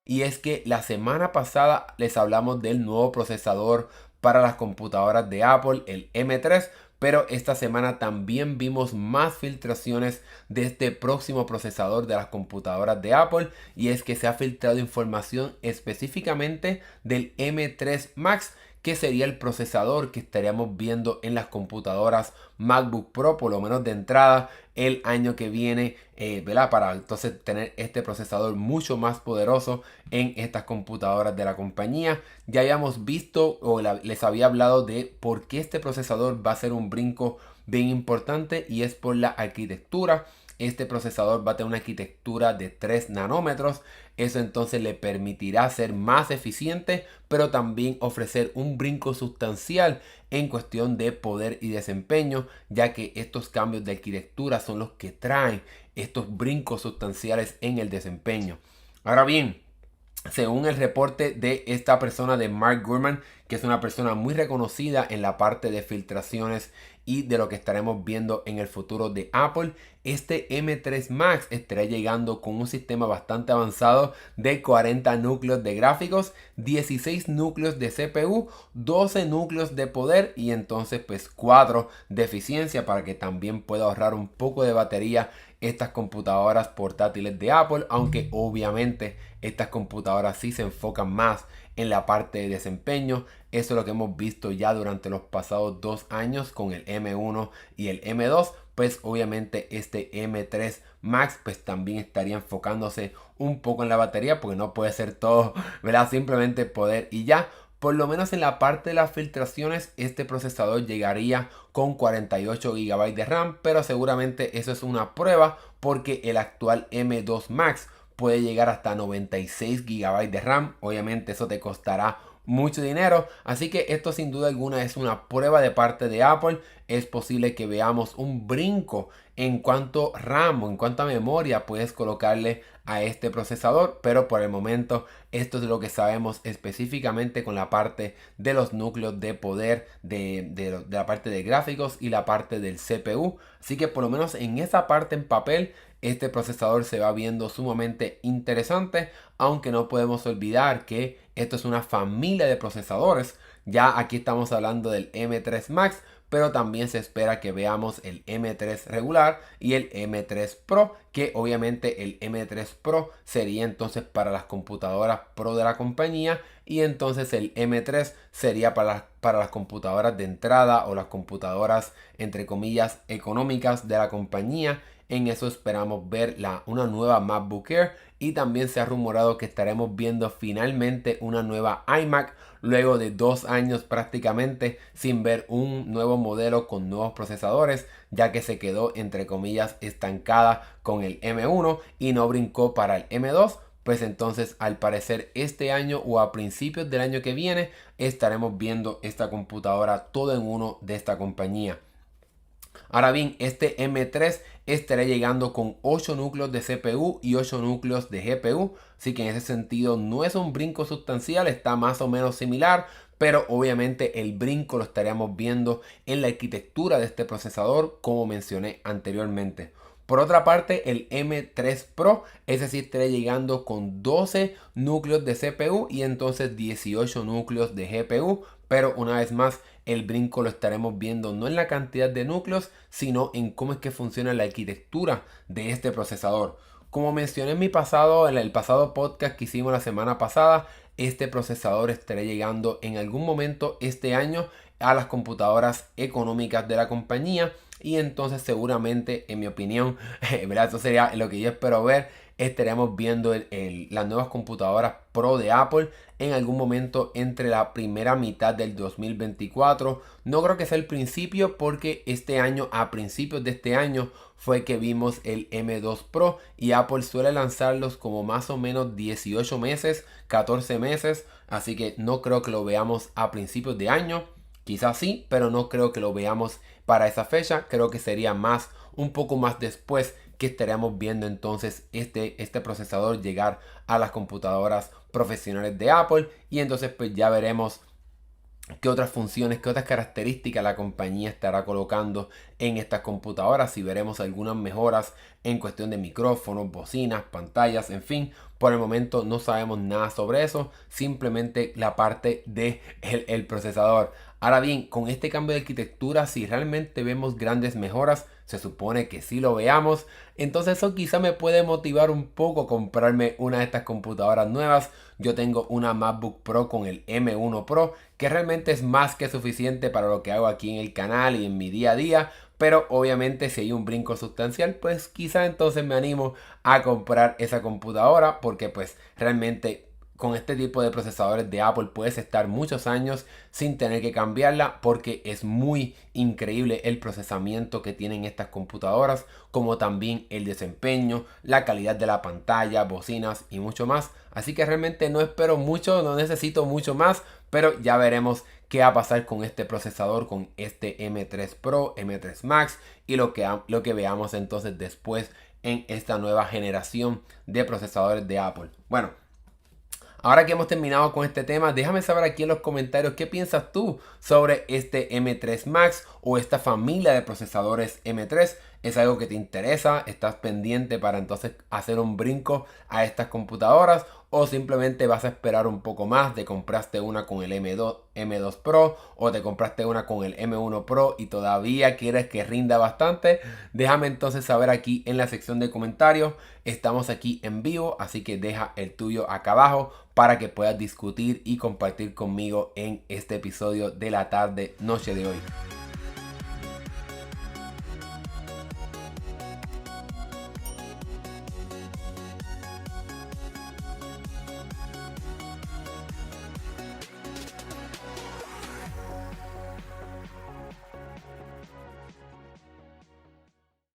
Y es que la semana pasada les hablamos del nuevo procesador para las computadoras de Apple, el M3, pero esta semana también vimos más filtraciones de este próximo procesador de las computadoras de Apple, y es que se ha filtrado información específicamente del M3 Max, que sería el procesador que estaríamos viendo en las computadoras MacBook Pro, por lo menos de entrada, el año que viene, ¿verdad? Para entonces tener este procesador mucho más poderoso en estas computadoras de la compañía. Ya habíamos visto o les había hablado de por qué este procesador va a ser un brinco bien importante, y es por la arquitectura. Este procesador va a tener una arquitectura de 3 nanómetros. Eso entonces le permitirá ser más eficiente, pero también ofrecer un brinco sustancial en cuestión de poder y desempeño, ya que estos cambios de arquitectura son los que traen estos brincos sustanciales en el desempeño. Ahora bien, según el reporte de esta persona, de Mark Gurman, que es una persona muy reconocida en la parte de filtraciones y de lo que estaremos viendo en el futuro de Apple, este M3 Max estará llegando con un sistema bastante avanzado de 40 núcleos de gráficos, 16 núcleos de CPU, 12 núcleos de poder y entonces pues 4 de eficiencia, para que también pueda ahorrar un poco de batería estas computadoras portátiles de Apple, aunque obviamente estas computadoras sí se enfocan más en la parte de desempeño. Eso es lo que hemos visto ya durante los pasados 2 años con el M1 y el M2. Pues obviamente este M3 Max pues también estaría enfocándose un poco en la batería, porque no puede ser todo, ¿verdad? Simplemente poder y ya. Por lo menos en la parte de las filtraciones, este procesador llegaría con 48 GB de RAM, pero seguramente eso es una prueba, porque el actual M2 Max puede llegar hasta 96 GB de RAM. Obviamente eso te costará mucho dinero, así que esto sin duda alguna es una prueba de parte de Apple. Es posible que veamos un brinco en cuanto a RAM o en cuanto a memoria puedes colocarle a este procesador, pero por el momento esto es lo que sabemos específicamente con la parte de los núcleos de poder de la parte de gráficos y la parte del CPU. Así que por lo menos en esa parte en papel, este procesador se va viendo sumamente interesante, aunque no podemos olvidar que esto es una familia de procesadores. Ya aquí estamos hablando del M3 Max, pero también se espera que veamos el M3 regular y el M3 Pro, que obviamente el M3 Pro sería entonces para las computadoras Pro de la compañía, y entonces el M3 sería para las computadoras de entrada o las computadoras entre comillas económicas de la compañía. En eso esperamos ver una nueva MacBook Air, y también se ha rumorado que estaremos viendo finalmente una nueva iMac luego de 2 años prácticamente sin ver un nuevo modelo con nuevos procesadores, ya que se quedó entre comillas estancada con el M1 y no brincó para el M2. Pues entonces al parecer este año o a principios del año que viene estaremos viendo esta computadora todo en uno de esta compañía. Ahora bien, este M3 estará llegando con 8 núcleos de CPU y 8 núcleos de GPU. Así que en ese sentido no es un brinco sustancial, está más o menos similar. Pero obviamente el brinco lo estaríamos viendo en la arquitectura de este procesador, como mencioné anteriormente. Por otra parte, el M3 Pro, ese sí estará llegando con 12 núcleos de CPU y entonces 18 núcleos de GPU. Pero una vez más, el brinco lo estaremos viendo no en la cantidad de núcleos, sino en cómo es que funciona la arquitectura de este procesador. Como mencioné en el pasado podcast que hicimos la semana pasada, este procesador estará llegando en algún momento este año a las computadoras económicas de la compañía, y entonces seguramente, en mi opinión, ¿verdad? Eso sería lo que yo espero ver. Estaremos viendo las nuevas computadoras Pro de Apple en algún momento entre la primera mitad del 2024. No creo que sea el principio, porque este año, a principios de este año, fue que vimos el M2 Pro, y Apple suele lanzarlos como más o menos 18 meses, 14 meses. Así que no creo que lo veamos a principios de año. Quizás sí, pero no creo que lo veamos para esa fecha. Creo que sería un poco más después, que estaríamos viendo entonces este procesador llegar a las computadoras profesionales de Apple. Y entonces pues ya veremos qué otras funciones, qué otras características la compañía estará colocando en estas computadoras, si veremos algunas mejoras en cuestión de micrófonos, bocinas, pantallas, en fin. Por el momento no sabemos nada sobre eso, simplemente la parte de el procesador. Ahora bien, con este cambio de arquitectura, si realmente vemos grandes mejoras, se supone que sí lo veamos, entonces eso quizá me puede motivar un poco a comprarme una de estas computadoras nuevas. Yo tengo una MacBook Pro con el M1 Pro, que realmente es más que suficiente para lo que hago aquí en el canal y en mi día a día. Pero obviamente si hay un brinco sustancial, pues quizá entonces me animo a comprar esa computadora, porque pues realmente con este tipo de procesadores de Apple puedes estar muchos años sin tener que cambiarla, porque es muy increíble el procesamiento que tienen estas computadoras, como también el desempeño, la calidad de la pantalla, bocinas y mucho más. Así que realmente no espero mucho, no necesito mucho más, pero ya veremos qué va a pasar con este procesador, con este M3 Pro, M3 Max y lo que veamos entonces después en esta nueva generación de procesadores de Apple. Bueno, ahora que hemos terminado con este tema, déjame saber aquí en los comentarios qué piensas tú sobre este M3 Max o esta familia de procesadores M3. ¿Es algo que te interesa? ¿Estás pendiente para entonces hacer un brinco a estas computadoras? ¿O simplemente vas a esperar un poco más? ¿Te compraste una con el M2 Pro o te compraste una con el M1 Pro y todavía quieres que rinda bastante? Déjame entonces saber aquí en la sección de comentarios. Estamos aquí en vivo, así que deja el tuyo acá abajo para que puedas discutir y compartir conmigo en este episodio de la tarde noche de hoy.